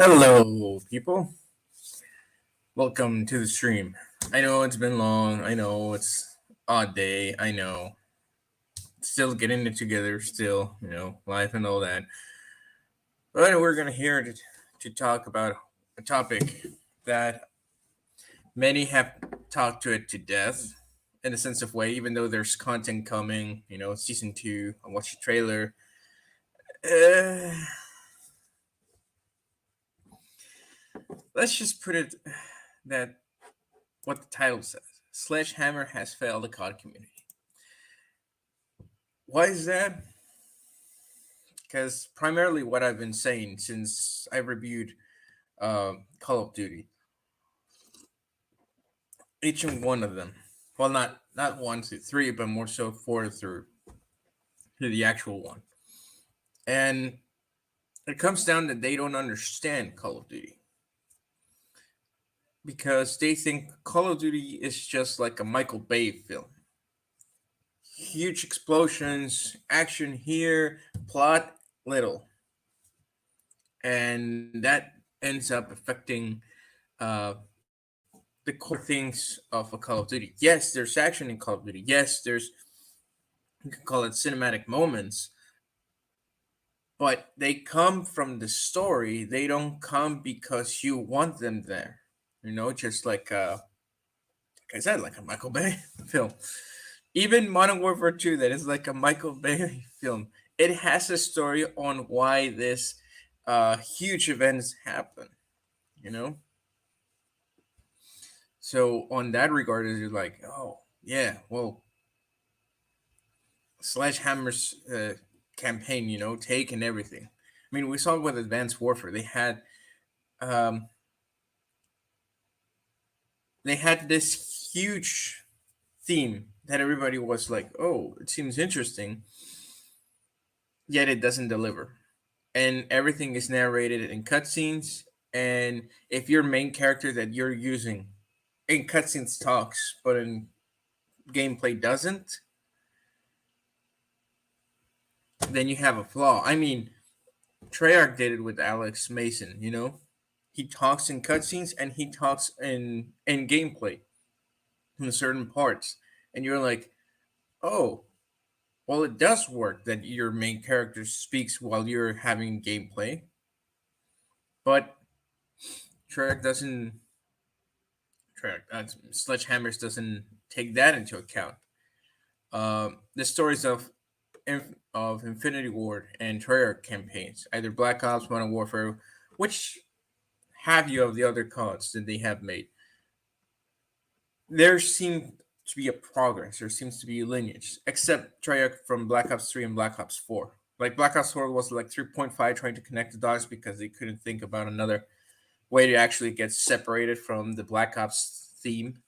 Hello, people. Welcome to the stream. I know it's been long. I know it's odd day. I know. Still getting it together. Still, life and all that. But we're gonna here to talk about a topic that many have talked to it to death, in a sense of way. Even though there's content coming, season 2. I watched the trailer. Uh, let's just put it that what the title says. SledgeHammer has failed the COD community. Why is that? Because primarily what I've been saying since I reviewed Call of Duty, each and one of them, well, not 1 through 3, but more so 4 through the actual one, and it comes down that they don't understand Call of Duty because they think Call of Duty is just like a Michael Bay film. Huge explosions, action here, plot little, and that ends up affecting the core things of a Call of Duty. Yes, there's action in Call of Duty. Yes, there's, you can call it cinematic moments, but they come from the story. They don't come because you want them there. Just like I said, like a Michael Bay film. Even Modern Warfare 2, that is like a Michael Bay film. It has a story on why this huge events happen. You know, so on that regard, you're like, oh yeah, well, Sledgehammer's campaign, take and everything. I mean, we saw it with Advanced Warfare. Um, they had this huge theme that everybody was like, oh, it seems interesting, yet it doesn't deliver. And everything is narrated in cutscenes. And if your main character that you're using in cutscenes talks, but in gameplay doesn't, then you have a flaw. I mean, Treyarch did it with Alex Mason, He talks in cutscenes and he talks in gameplay in certain parts. And you're like, oh, well, it does work that your main character speaks while you're having gameplay. But Treyarch doesn't, Sledgehammers doesn't take that into account. The stories of Infinity Ward and Treyarch campaigns, either Black Ops, Modern Warfare, which have you of the other CODs that they have made, there seems to be a progress. There seems to be a lineage, except Treyarch from Black Ops 3 and Black Ops 4. Like Black Ops 4 was like 3.5 trying to connect the dots because they couldn't think about another way to actually get separated from the Black Ops theme.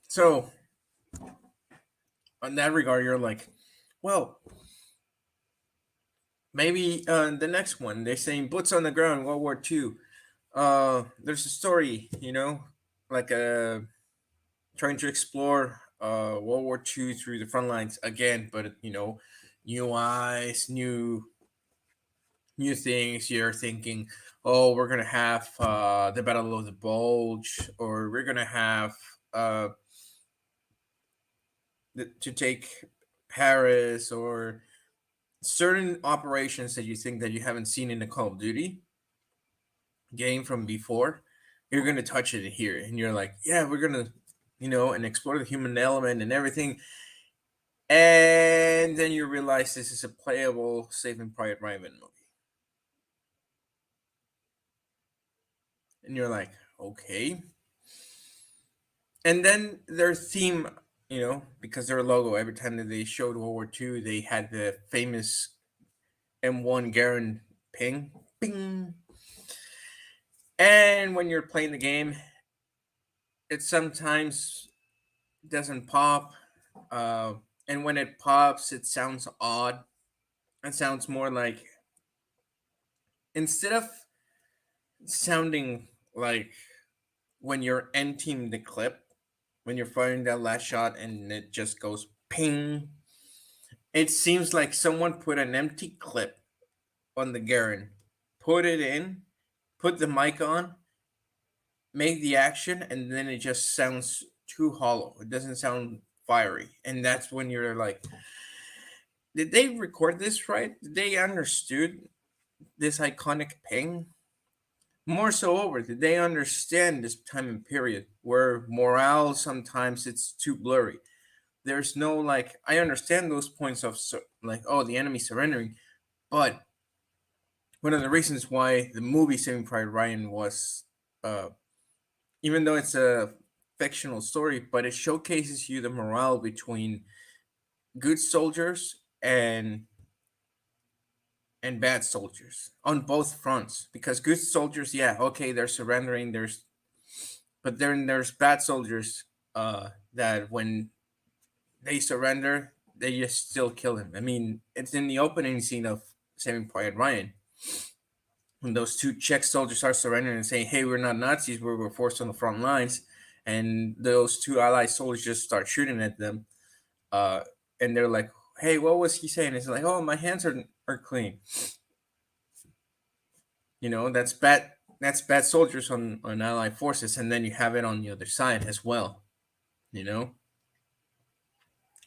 So, on that regard, you're like, well, maybe the next one, they're saying boots on the ground, World War II. There's a story, like trying to explore World War II through the front lines again, but new eyes, new things. You're thinking, oh, we're gonna have the Battle of the Bulge, or we're gonna have to take Paris, or certain operations that you think that you haven't seen in a Call of Duty game from before. You're gonna touch it here, and you're like, yeah, we're gonna, and explore the human element and everything. And then you realize this is a playable Saving Private Ryan movie. And you're like, okay. And then their theme, because their logo, every time that they showed World War II, they had the famous M1 Garand ping, ping. And when you're playing the game, it sometimes doesn't pop. And when it pops, it sounds odd. It sounds more like, instead of sounding like when you're end team the clip, when you're firing that last shot and it just goes ping. It seems like someone put an empty clip on the Garen, put it in, put the mic on, make the action, and then it just sounds too hollow. It doesn't sound fiery. And that's when you're like, did they record this right? Did they understood this iconic ping? More so over, did they understand this time and period where morale sometimes it's too blurry? There's no like, I understand those points of like, oh, the enemy surrendering, but one of the reasons why the movie Saving Private Ryan was, uh, even though it's a fictional story, but it showcases you the morale between good soldiers and bad soldiers on both fronts. Because good soldiers, yeah, okay, they're surrendering. But then there's bad soldiers that when they surrender, they just still kill him. I mean, it's in the opening scene of Saving Private Ryan when those two Czech soldiers are surrendering and saying, "Hey, we're not Nazis. We're forced on the front lines," and those two Allied soldiers just start shooting at them. Uh, and they're like, "Hey, what was he saying?" It's like, "Oh, my hands are clean." You know, that's bad. That's bad soldiers on Allied forces, and then you have it on the other side as well. You know,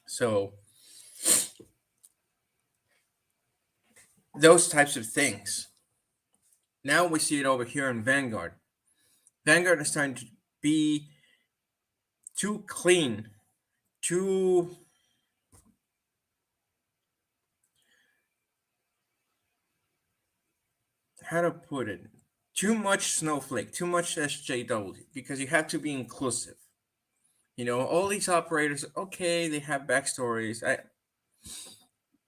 so those types of things. Now we see it over here in Vanguard. Vanguard is starting to be too clean, too, how to put it, too much snowflake, too much SJW, because you have to be inclusive. You know, all these operators, okay, they have backstories,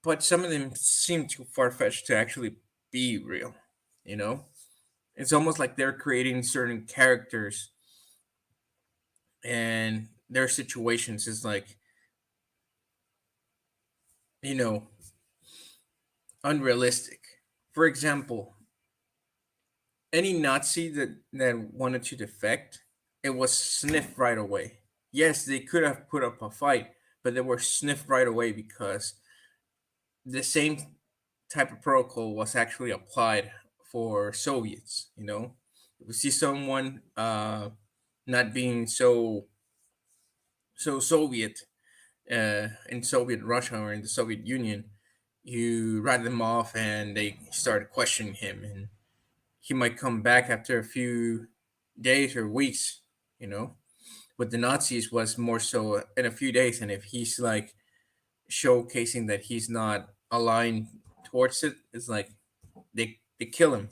but some of them seem too far fetched to actually be real. You know, it's almost like they're creating certain characters, and their situations is like, you know, unrealistic. For example, any Nazi that wanted to defect, it was sniffed right away. Yes, they could have put up a fight, but they were sniffed right away because the same type of protocol was actually applied for Soviets. You know, if we see someone not being so Soviet in Soviet Russia or in the Soviet Union, you write them off and they start questioning him, and he might come back after a few days or weeks. You know, with the Nazis was more so in a few days, and if he's like showcasing that he's not aligned towards it, it's like they kill him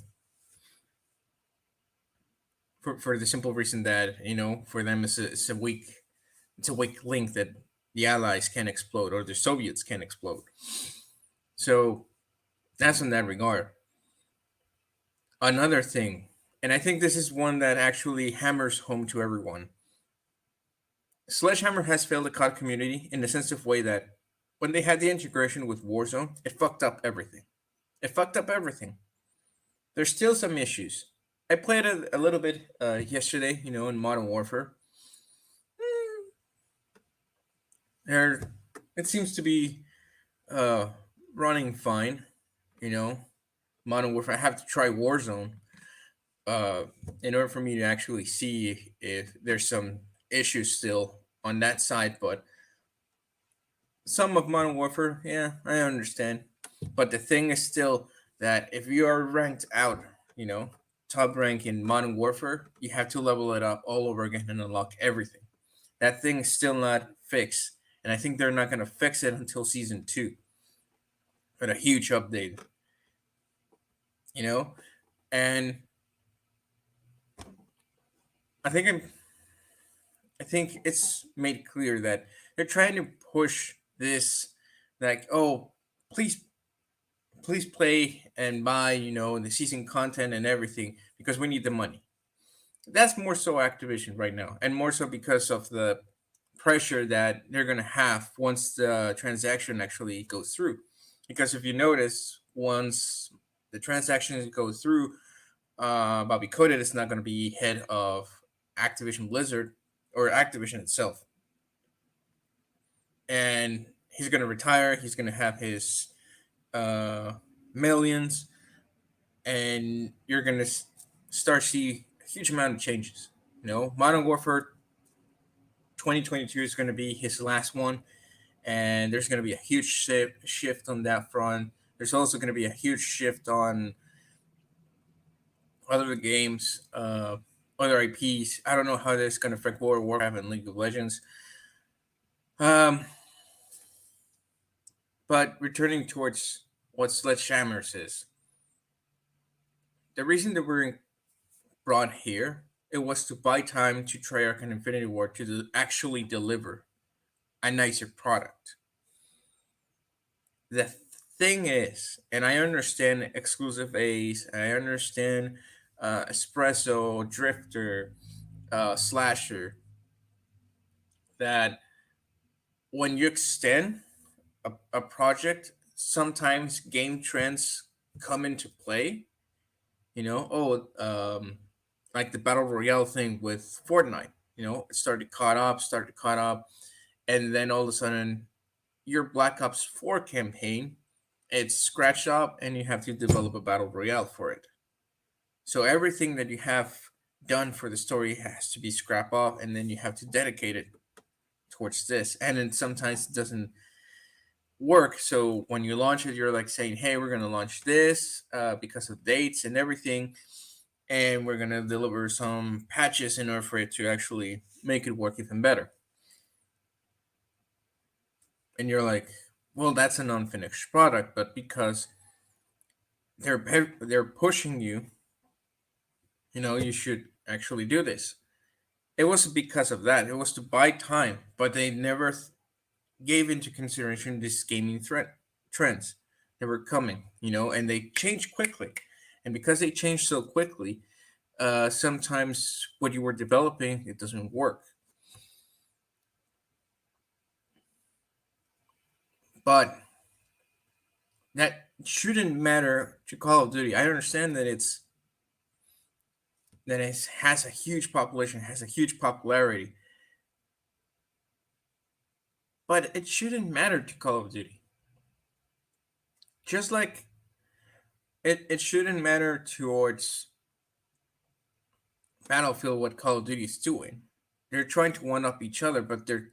for the simple reason that, you know, for them it's a weak link that the Allies can explode or the Soviets can explode. So that's in that regard. Another thing, and I think this is one that actually hammers home to everyone. SledgeHammer has failed the COD community in the sense of way that when they had the integration with Warzone, it fucked up everything. It fucked up everything. There's still some issues. I played a little bit yesterday, you know, in Modern Warfare. There, it seems to be uh, running fine. You know, Modern Warfare. I have to try Warzone uh, in order for me to actually see if there's some issues still on that side. But some of Modern Warfare, yeah, I understand. But the thing is still that if you are ranked out, you know, top rank in Modern Warfare, you have to level it up all over again and unlock everything. That thing is still not fixed, and I think they're not going to fix it until season 2 with a huge update. You know, and I think I think it's made clear that they're trying to push this, like, oh, please please play and buy, you know, the season content and everything because we need the money. That's more so Activision right now, and more so because of the pressure that they're gonna have once the transaction actually goes through. Because if you notice, once the transaction goes through, Bobby Kotick is not gonna be head of Activision Blizzard or Activision itself. and he's gonna retire. He's gonna have his uh, millions, and you're gonna start see a huge amount of changes. Modern Warfare 2022 is gonna be his last one, and there's gonna be a huge shift on that front. There's also gonna be a huge shift on other games, other IPs. I don't know how this is gonna affect World of Warcraft and League of Legends. Um, but returning towards what Sledgehammer says, the reason that we're brought here, it was to buy time to Treyarch and Infinity Ward to actually deliver a nicer product. The thing is, and I understand exclusive A's, I understand Espresso, Drifter, Slasher, that when you extend a project, sometimes game trends come into play. Like the battle royale thing with Fortnite. It started caught up, and then all of a sudden, your Black Ops 4 campaign, it's scratched up, and you have to develop a battle royale for it. So everything that you have done for the story has to be scrapped off, and then you have to dedicate it towards this. And then sometimes it doesn't work. So when you launch it, you're like saying, "Hey, we're gonna launch this because of dates and everything, and we're gonna deliver some patches in order for it to actually make it work even better." And you're like, "Well, that's an unfinished product," but because they're pushing you, you should actually do this. It wasn't because of that. It was to buy time, but they never gave into consideration these gaming trends that were coming, and they changed quickly. And because they changed so quickly, sometimes what you were developing, it doesn't work. But that shouldn't matter to Call of Duty. I understand that it has a huge population, has a huge popularity, but it shouldn't matter to Call of Duty. Just like it shouldn't matter towards Battlefield what Call of Duty is doing. They're trying to one up each other, but they're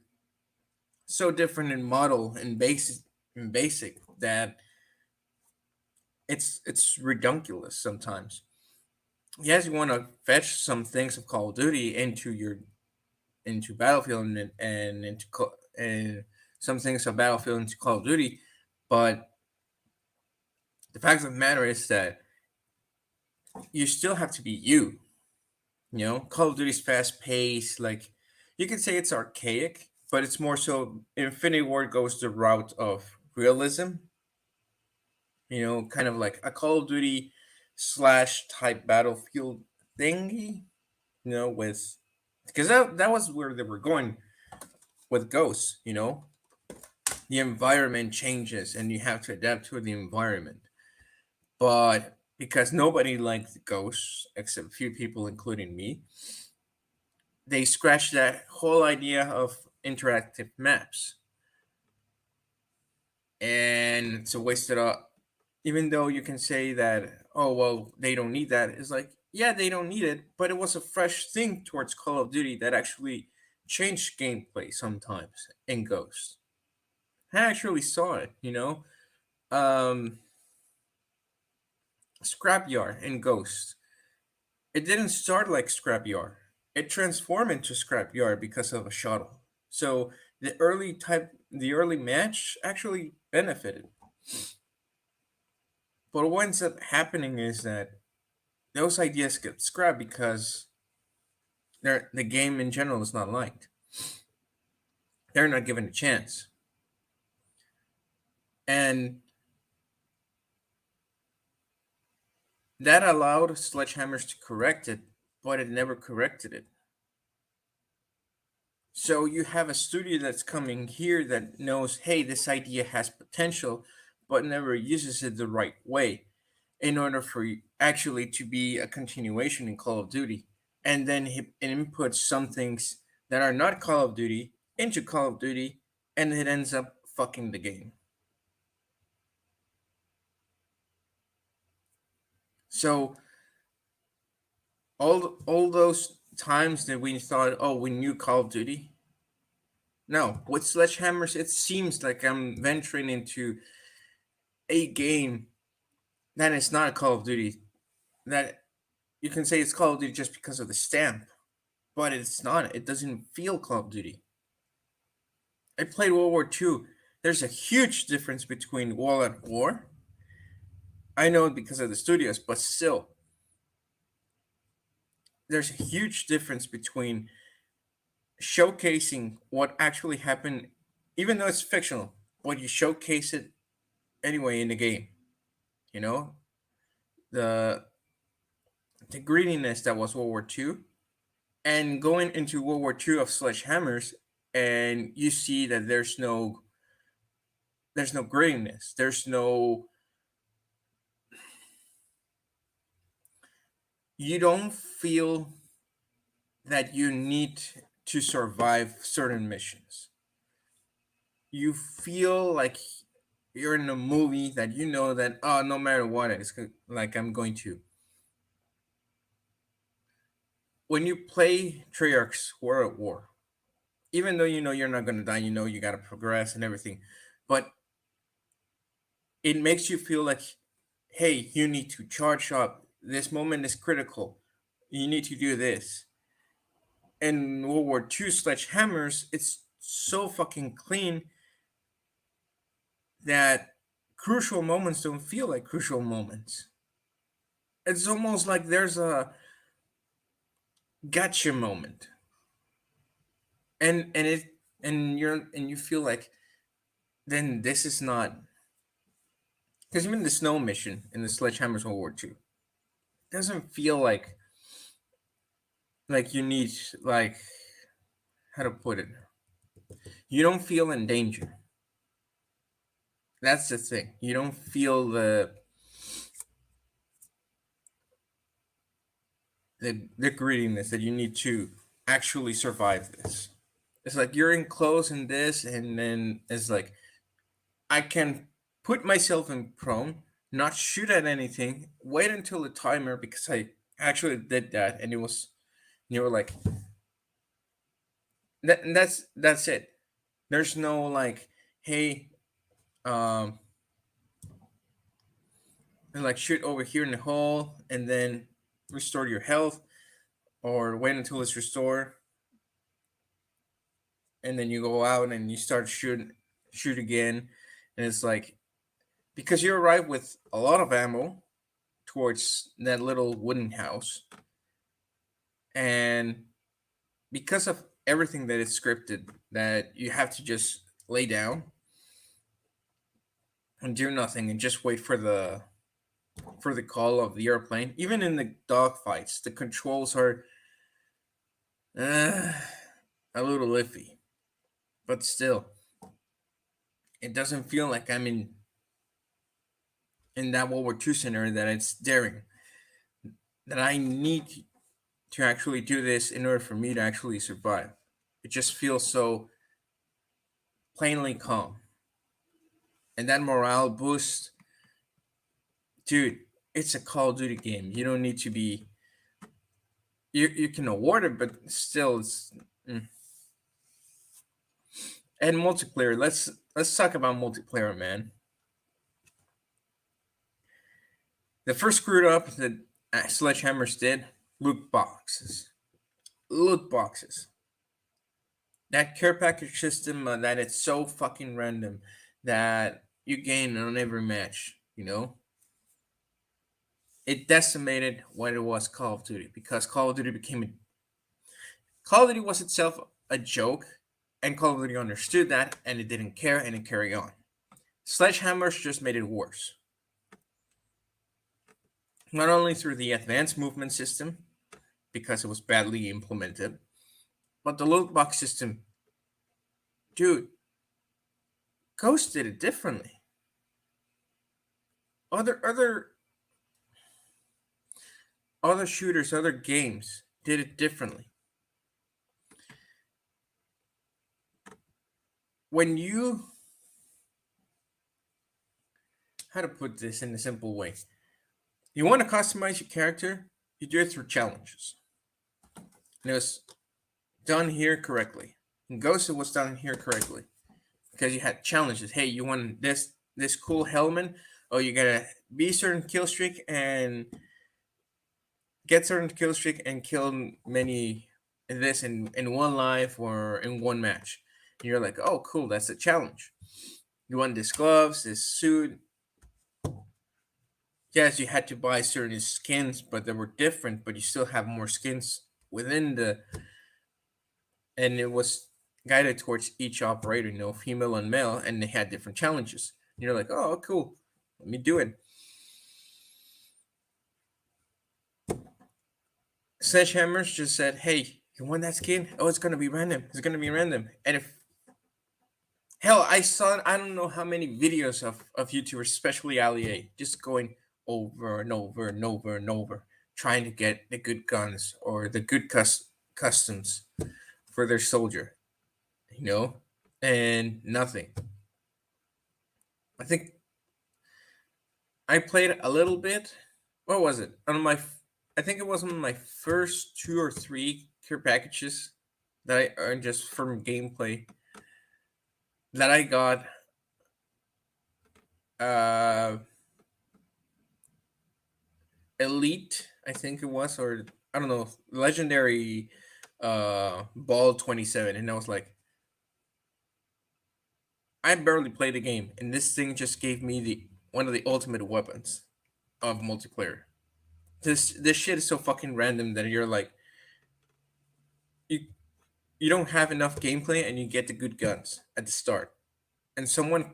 so different in model and basic that it's redunculous sometimes. Yes, you want to fetch some things of Call of Duty into Battlefield and some things of Battlefield into Call of Duty, but the fact of the matter is that you still have to be you. Call of Duty's fast paced. Like, you can say it's archaic, but it's more so Infinity Ward goes the route of realism. Kind of like a Call of Duty slash type Battlefield thingy. With because that was where they were going with Ghosts. The environment changes and you have to adapt to the environment. But because nobody liked Ghosts except a few people, including me, they scratched that whole idea of interactive maps. And it's a wasted up. Even though you can say that, oh, well, they don't need that. It's like, yeah, they don't need it, but it was a fresh thing towards Call of Duty that actually changed gameplay sometimes in Ghost. I actually saw it. Um, Scrapyard in Ghost. It didn't start like Scrapyard. It transformed into Scrapyard because of a shuttle. So the early match actually benefited. But what ends up happening is that those ideas get scrapped because the game in general is not liked. They're not given a chance. And that allowed Sledgehammers to correct it, but it never corrected it. So you have a studio that's coming here that knows, hey, this idea has potential, but never uses it the right way in order for actually to be a continuation in Call of Duty. And then he inputs some things that are not Call of Duty into Call of Duty, and it ends up fucking the game. So all those times that we thought, oh, we knew Call of Duty. No, with Sledgehammers, it seems like I'm venturing into a game that is not a Call of Duty. That you can say it's Call of Duty just because of the stamp, but it's not. It doesn't feel Call of Duty. I played World War II. There's a huge difference between World at War. I know it because of the studios, but still, there's a huge difference between showcasing what actually happened, even though it's fictional, but you showcase it anyway in the game. You know, the the greediness that was World War II, and going into World War II of Sledgehammers, and you see that there's no greediness, there's no, you don't feel that you need to survive certain missions. You feel like you're in a movie that you know that, oh, no matter what, it's like I'm going to. When you play Treyarch's World at War, even though you know you're not going to die, you know you got to progress and everything, but it makes you feel like, hey, you need to charge up. This moment is critical. You need to do this. In World War II Sledgehammers, it's so fucking clean that crucial moments don't feel like crucial moments. It's almost like there's a gotcha moment. And you feel like, then this is not, because even the snow mission in the Sledgehammers World War II doesn't feel like you need, like, how to put it, you don't feel in danger. That's the thing. You don't feel the greediness that you need to actually survive this. It's like you're enclosed in this, and then it's like, I can put myself in prone, not shoot at anything, wait until the timer, because I actually did that, and it was, you were like, that's it. There's no like, hey, um, like shoot over here in the hole and then restore your health, or wait until it's restored, and then you go out and you start shoot again, and it's like, because you arrive with a lot of ammo towards that little wooden house, and because of everything that is scripted, that you have to just lay down and do nothing and just wait for the call of the airplane. Even in the dogfights, the controls are uh, a little iffy, but still, it doesn't feel like I'm in that World War II scenario, that it's daring, that I need to actually do this in order for me to actually survive. It just feels so plainly calm. And that morale boost, dude, it's a Call of Duty game. You don't need to be, you can award it, but still it's And multiplayer. Let's talk about multiplayer, man. The first screwed up that Sledgehammers did, loot boxes. Loot boxes. That care package system, that it's so fucking random that you gain on every match, it decimated what it was Call of Duty, because Call of Duty was itself a joke, and Call of Duty understood that, and it didn't care, and it carried on. Sledgehammers just made it worse. Not only through the advanced movement system, because it was badly implemented, but the loot box system, dude, Ghost did it differently. Other shooters, other games did it differently. when you, how to put this in a simple way, you want to customize your character, you do it through challenges. And it was done here correctly. And Ghost was done here correctly because you had challenges. Hey, you want this cool helmet? Oh, you gotta be a certain kill streak and get certain kill streak and kill many this in one life or in one match. And you're like, oh, cool, that's a challenge. You want this gloves, this suit. Yes, you had to buy certain skins, but they were different. But you still have more skins within the, and it was guided towards each operator, female and male, and they had different challenges. And you're like, oh, cool, let me do it. SledgeHammers just said, hey, you want that skin? Oh, it's gonna be random. It's gonna be random. And if hell, I don't know how many videos of YouTubers, especially Ali A, just going over and over and over and over, trying to get the good guns or the good customs for their soldier, and nothing. I think I played a little bit. What was it? I think it was on my first 2 or 3 care packages that I earned just from gameplay that I got. Elite, I think it was, or I don't know, legendary ball 27, and I was like, I barely played the game, and this thing just gave me the one of the ultimate weapons of multiplayer. This shit is so fucking random that you're like, you you don't have enough gameplay and you get the good guns at the start, and someone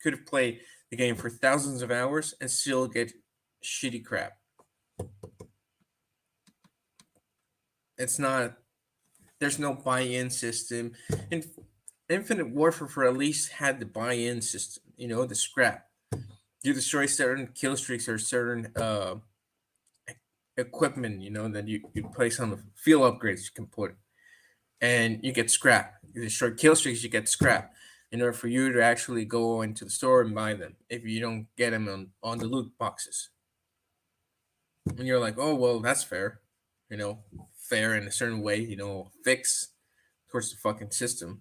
could have played the game for thousands of hours and still get shitty crap. It's not. There's no buy-in system. And Infinite Warfare for at least had the buy-in system. The scrap. You destroy certain kill streaks or certain equipment. That you place on the field upgrades you can put, and you get scrap. You destroy kill streaks, you get scrap. In order for you to actually go into the store and buy them, if you don't get them on the loot boxes, and you're like, oh well, that's fair. Fair in a certain way. Fix towards the fucking system.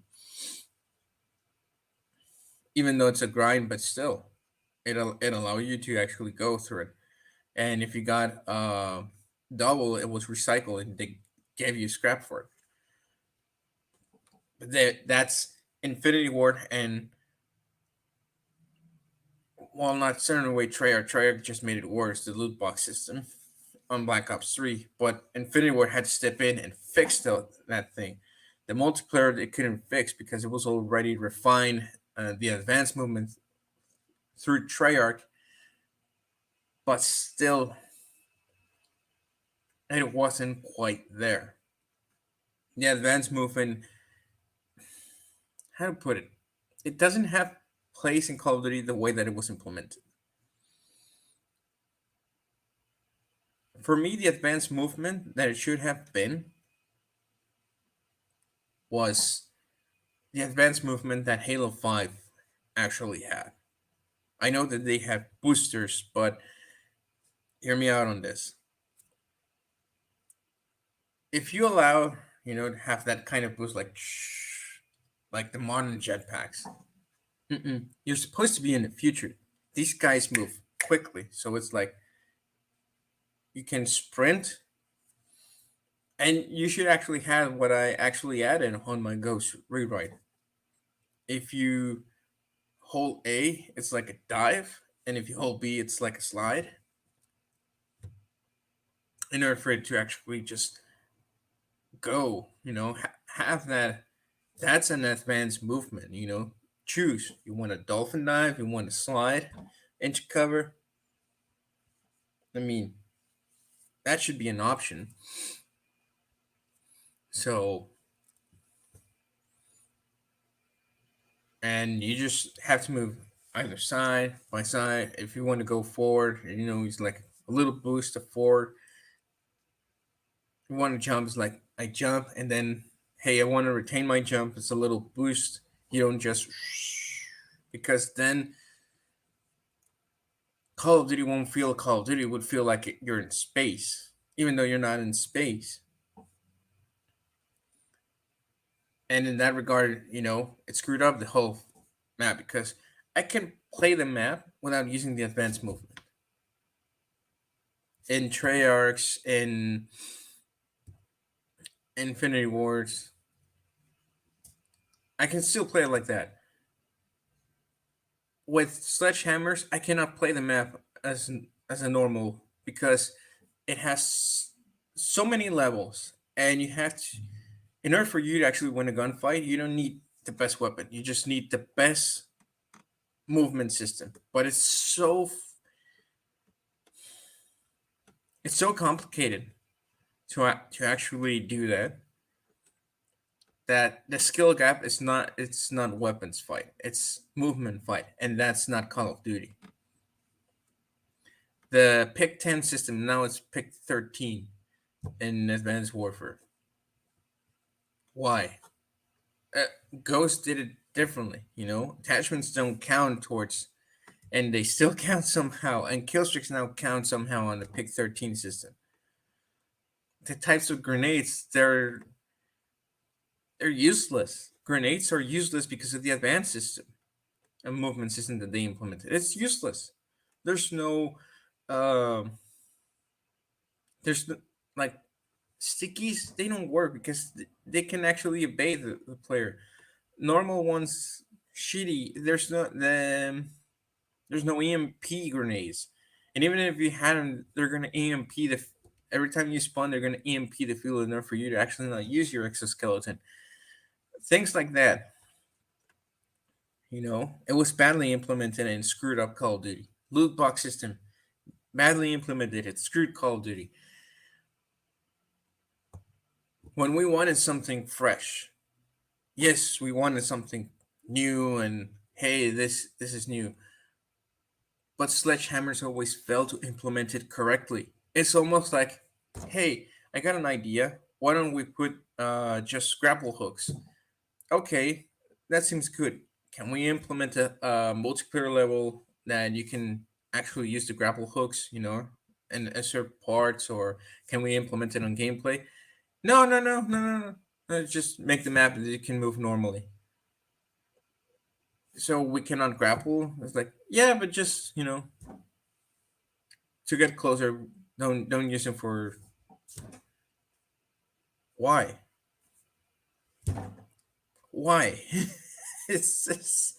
Even though it's a grind, but still, it allow you to actually go through it. And if you got double, it was recycled and they gave you scrap for it. But that's Infinity Ward, and while not certain way Treyarch just made it worse, the loot box system on Black Ops 3, but Infinity Ward had to step in and fix that thing. The multiplayer it couldn't fix because it was already refined. The advanced movement through Treyarch, but still, it wasn't quite there. The advanced movement, how to put it, it doesn't have place in Call of Duty the way that it was implemented. For me, the advanced movement that it should have been was the advanced movement that Halo 5 actually had. I know that they have boosters, but hear me out on this. If you allow, to have that kind of boost, like the modern jetpacks, you're supposed to be in the future. These guys move quickly, so it's like you can sprint, and you should actually have what I actually added on my Ghost rewrite. If you hold A, it's like a dive, and if you hold B, it's like a slide. In order for it to actually just go, have that. That's an advanced movement. Choose. You want a dolphin dive? You want a slide into cover? I mean, that should be an option. So, and you just have to move either side by side. If you want to go forward, it's like a little boost to forward. If you want to jump, it's like I jump and then, hey, I want to retain my jump. It's a little boost You don't just because then Call of Duty won't feel Call of Duty. It would feel like you're in space, even though you're not in space. And in that regard, it screwed up the whole map because I can play the map without using the advanced movement. In Treyarch's, in Infinity Wars, I can still play it like that. With SledgeHammers, I cannot play the map as a normal because it has so many levels, and you have to. In order for you to actually win a gunfight, you don't need the best weapon. You just need the best movement system. But it's so complicated to actually do that the skill gap is not it's not weapons fight, it's movement fight, and that's not Call of Duty. The pick 10 system now is pick 13 in Advanced Warfare. Why? Ghost did it differently. Attachments don't count towards, and they still count somehow, and kill streaks now count somehow on the pick 13 system. The types of grenades, they're useless. Grenades are useless because of the advanced system and movement system that they implemented. It's useless. There's no, there's no, like stickies. They don't work because they can actually evade the player. Normal ones, shitty. There's no EMP grenades, and even if you had them, they're gonna EMP every time you spawn. They're gonna EMP the field enough for you to actually not use your exoskeleton. Things like that. It was badly implemented and screwed up Call of Duty. Loot box system, badly implemented. It screwed Call of Duty. When we wanted something fresh, yes, we wanted something new, and hey, this is new. But Sledgehammers always fail to implement it correctly. It's almost like, hey, I got an idea. Why don't we put just grapple hooks? Okay, that seems good. Can we implement a multiplayer level that you can actually use the grapple hooks, and insert parts, or can we implement it on gameplay? No, no, no, no, no, no. Just make the map that you can move normally. So we cannot grapple. It's like, yeah, but just to get closer, don't use them for. Why? Why? it's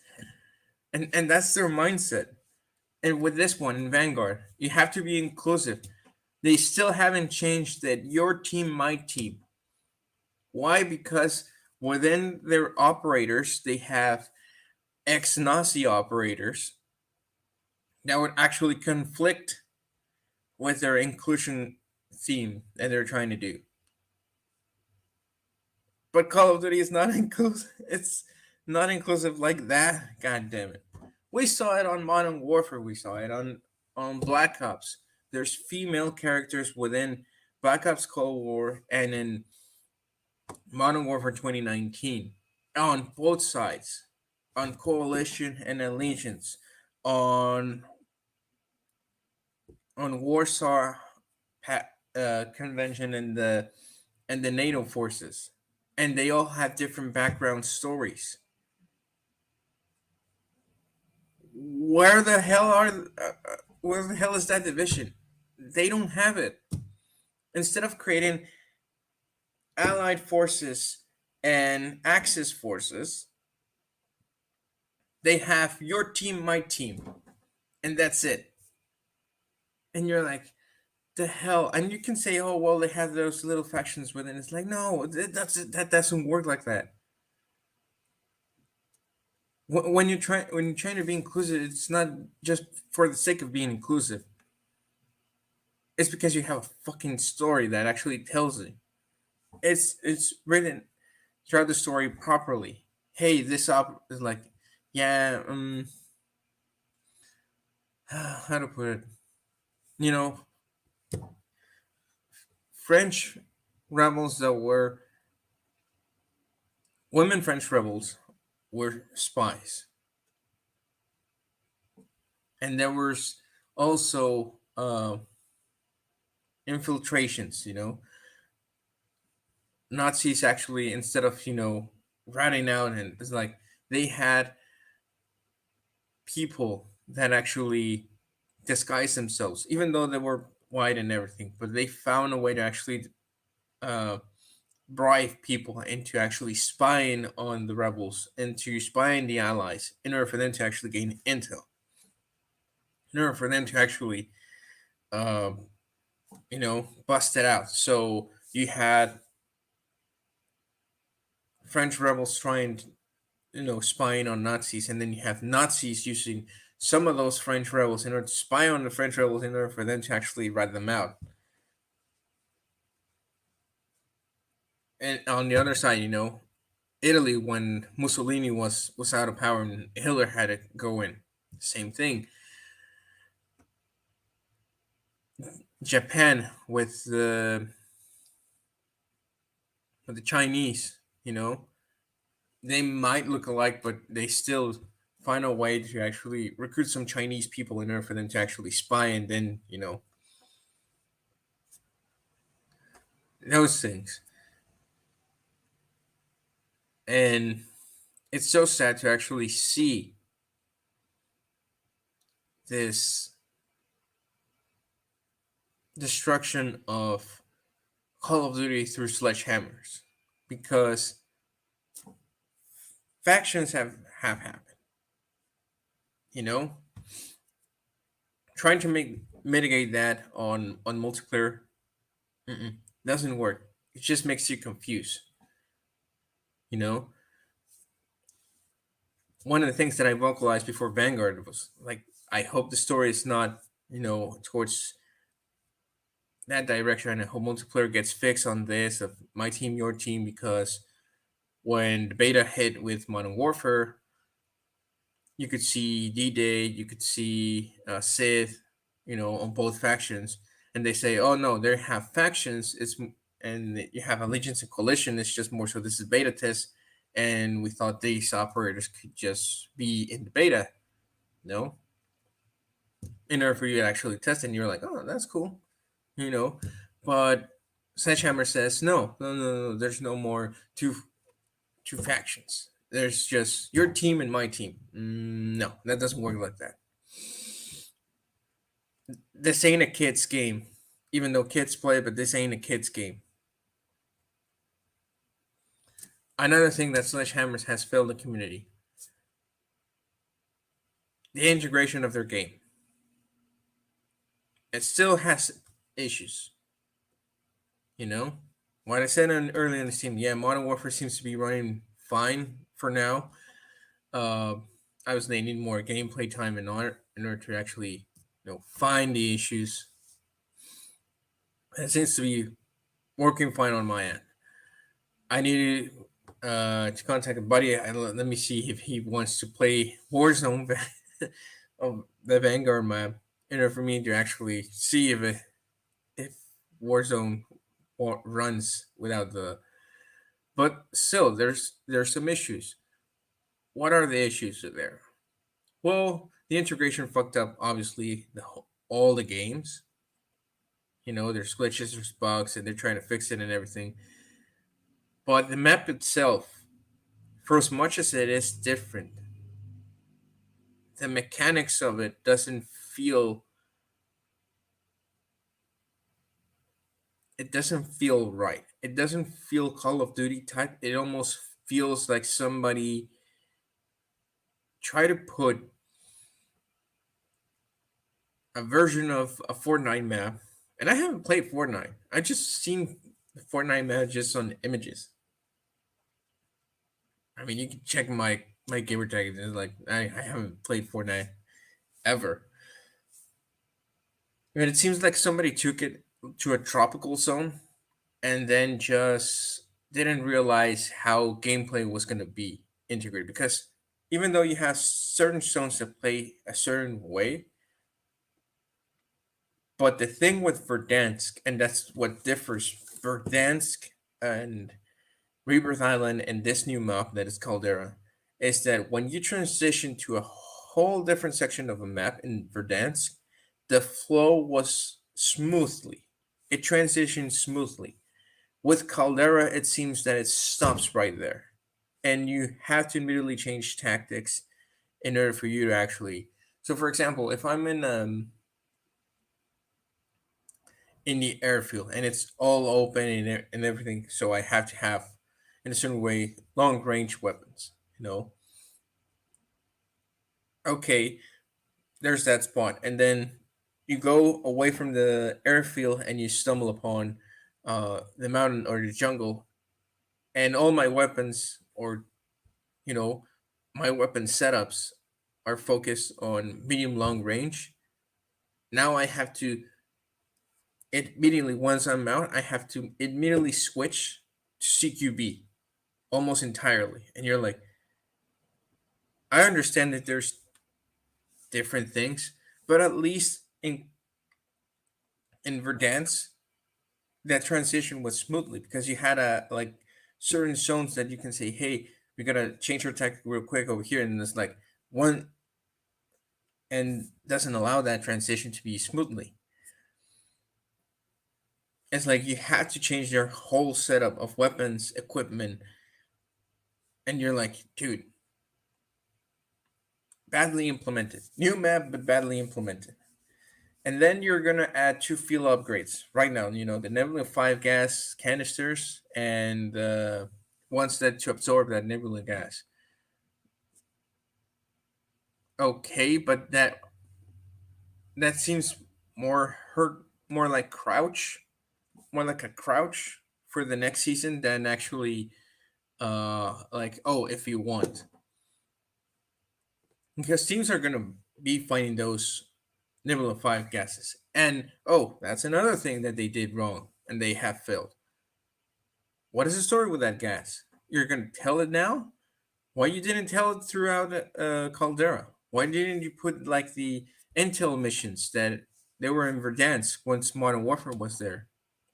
and that's their mindset. And with this one in Vanguard, you have to be inclusive. They still haven't changed that your team, my team. Why? Because within their operators, they have ex-Nazi operators that would actually conflict with their inclusion theme that they're trying to do. But Call of Duty is not inclusive. It's not inclusive like that. God damn it. We saw it on Modern Warfare. We saw it on Black Ops. There's female characters within Black Ops Cold War and in Modern Warfare 2019 on both sides, on Coalition and Allegiance, on Warsaw Convention and the NATO forces, and they all have different background stories. Where the hell where the hell is that division? They don't have it. Instead of creating allied forces and Axis forces, they have your team, my team, and that's it. And you're like, the hell? And you can say, oh well, they have those little factions within. It's like, no, that doesn't work like that. When you're trying to be inclusive, it's not just for the sake of being inclusive. It's because you have a fucking story that actually tells it. It's written throughout the story properly. Hey, this op is like, yeah, how to put it? You know, French rebels that were women French rebels were spies, and there was also infiltrations. Nazis actually, instead of ratting out, and it's like they had people that actually disguised themselves, even though they were white and everything. But they found a way to actually uh, bribe people into actually spying on the rebels and to spying the allies in order for them to actually gain intel, in order for them to actually, uh, bust it out. So you had French rebels trying, spying on Nazis, and then you have Nazis using some of those French rebels in order to spy on the French rebels in order for them to actually rat them out. And on the other side, Italy, when Mussolini was out of power and Hitler had to go in, same thing. Japan with the Chinese, they might look alike, but they still find a way to actually recruit some Chinese people in order for them to actually spy, and then those things. And it's so sad to actually see this destruction of Call of Duty through sledgehammers, because factions have happened. You know, trying to mitigate that on multiplayer, doesn't work. It just makes you confused. You know, one of the things that I vocalized before Vanguard was like, I hope the story is not towards that direction. I hope multiplayer gets fixed on this of my team, your team, because when the beta hit with Modern Warfare, you could see D-Day, you could see Sith, on both factions, and they say, "Oh no, they have factions. And you have Allegiance and Coalition. It's just more so this is beta test, and we thought these operators could just be in the beta, no, in order for you to actually test, and you're like, oh, that's cool, you know, but Sledgehammer says, no, no, no, no, there's no more two factions. There's just your team and my team. No, that doesn't work like that. This ain't a kid's game, even though kids play, but this ain't a kid's game. Another thing that Sledgehammer has failed the community: the integration of their game. It still has issues, you know. What I said earlier in the team, yeah, Modern Warfare seems to be running fine for now. Uh, Obviously, they need more gameplay time in order to actually, find the issues. It seems to be working fine on my end. I need to contact a buddy. Let me see if he wants to play Warzone of the Vanguard map in order for me to actually see if Warzone runs without the. But still, there's some issues. What are the issues there? Well, the integration fucked up obviously all the games. There's glitches, there's bugs, and they're trying to fix it and everything. But the map itself, for as much as it is different, the mechanics of it doesn't feel. It doesn't feel right. It doesn't feel Call of Duty type. It almost feels like somebody try to put a version of a Fortnite map, and I haven't played Fortnite. I just seen the Fortnite map just on images. I mean, you can check my gamer tag. It's like I haven't played Fortnite ever, but it seems like somebody took it to a tropical zone and then just didn't realize how gameplay was gonna be integrated. Because even though you have certain zones that play a certain way, but the thing with Verdansk, and that's what differs Verdansk and Rebirth Island and this new map that is Caldera, is that when you transition to a whole different section of a map in Verdansk, the flow was smoothly. It transitioned smoothly. With Caldera, it seems that it stops right there. And you have to immediately change tactics in order for you to actually. So, for example, if I'm in the airfield and it's all open and everything, so I have to have, in a certain way, long range weapons. Okay, there's that spot, and then you go away from the airfield and you stumble upon the mountain or the jungle, and all my weapons or you know my weapon setups are focused on medium long range. Now I have to immediately, once I'm out, I have to immediately switch to CQB almost entirely, and you're like, I understand that there's different things, but at least in Verdansk that transition was smoothly because you had a like certain zones that you can say, hey, we gotta change our tactic real quick over here, and it's like one and doesn't allow that transition to be smoothly. It's like you had to change their whole setup of weapons, equipment, and you're like, dude, badly implemented. New map, but badly implemented. And then you're gonna add two fuel upgrades right now. The Nebula 5 gas canisters and ones that to absorb that Nebula gas. Okay, but that seems more hurt, more like a crouch for the next season than actually like, oh, if you want, because teams are gonna be finding those Nebula 5 gases. And oh, that's another thing that they did wrong and they have failed. What is the story with that gas? You're gonna tell it now? Why you didn't tell it throughout Caldera? Why didn't you put like the intel missions that they were in Verdansk once Modern Warfare was there?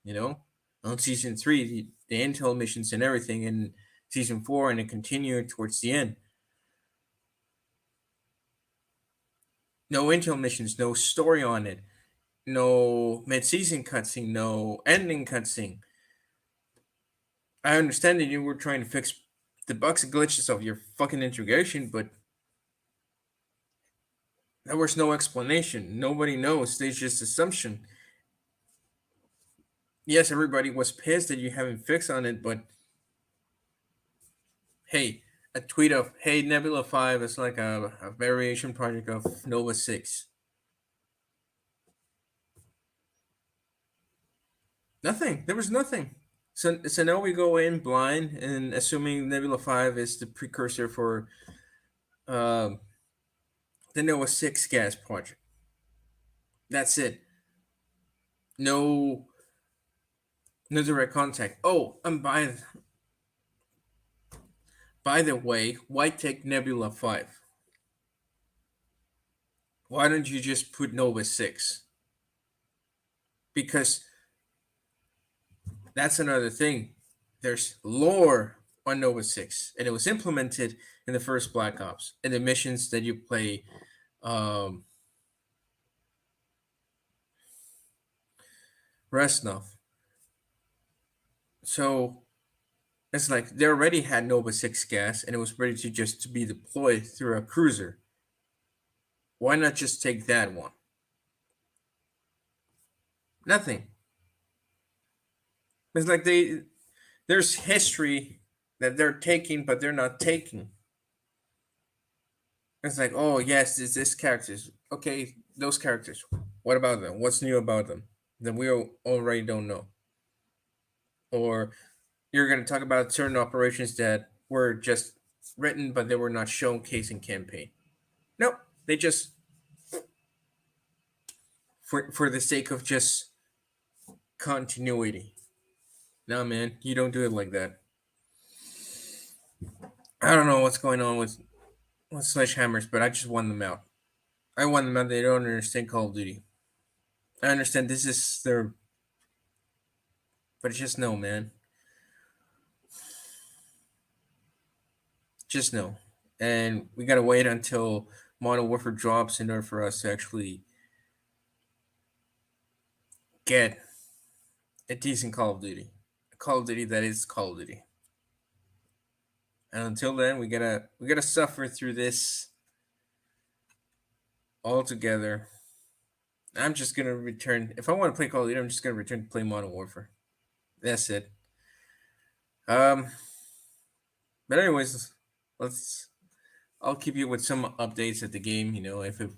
You know, on season 3, the intel missions and everything in season 4, and it continued towards the end. No intel missions, no story on it, no mid-season cutscene, no ending cutscene. I understand that you were trying to fix the bugs and glitches of your fucking integration, but there was no explanation. Nobody knows. There's just assumption. Yes, everybody was pissed that you haven't fixed on it, but hey, a tweet of, hey, Nebula 5 is like a variation project of Nova 6. Nothing. There was nothing. So now we go in blind and assuming Nebula 5 is the precursor for um the Nova 6 gas project. That's it. No, no direct contact. Oh, and by the way, why take Nebula 5? Why don't you just put Nova 6? Because that's another thing. There's lore on Nova 6, and it was implemented in the first Black Ops, in the missions that you play um, Resnov. So it's like they already had Nova 6 gas, and it was ready to just to be deployed through a cruiser. Why not just take that one? Nothing. It's like there's history that they're taking, but they're not taking. It's like, oh yes, this characters. Okay, those characters. What about them? What's new about them that we already don't know? Or you're going to talk about certain operations that were just written, but they were not showcased in campaign. Nope, they just for the sake of just continuity. No, man, you don't do it like that. I don't know what's going on with sledgehammers, but I just want them out. I want them out. They don't understand Call of Duty. I understand this is their, but just no, man. Just no. and we gotta wait until Modern Warfare drops in order for us to actually get a decent Call of Duty, a Call of Duty that is Call of Duty. And until then, we gotta suffer through this all together. I'm just gonna return. If I want to play Call of Duty, I'm just gonna return to play Modern Warfare. That's it. Um, but anyways, let's. I'll keep you with some updates at the game. If it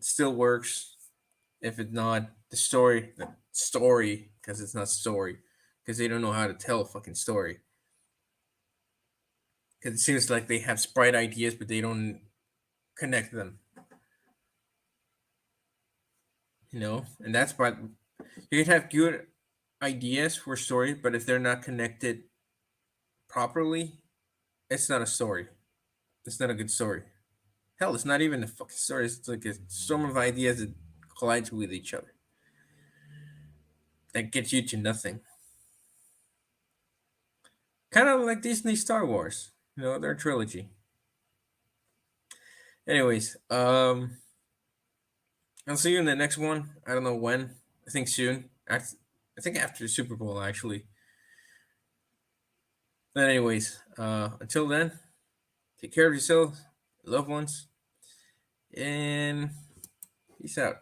still works, if it's not the story, because it's not story, because they don't know how to tell a fucking story. Because it seems like they have sprite ideas, but they don't connect them. And that's why you can have good ideas for story, but if they're not connected properly, it's not a story. It's not a good story. Hell, it's not even a fucking story. It's like a storm of ideas that collide with each other. That gets you to nothing. Kind of like Disney Star Wars, their trilogy. Anyways, I'll see you in the next one. I don't know when. I think soon. I think after the Super Bowl, actually. But anyways, until then, take care of yourselves, loved ones, and peace out.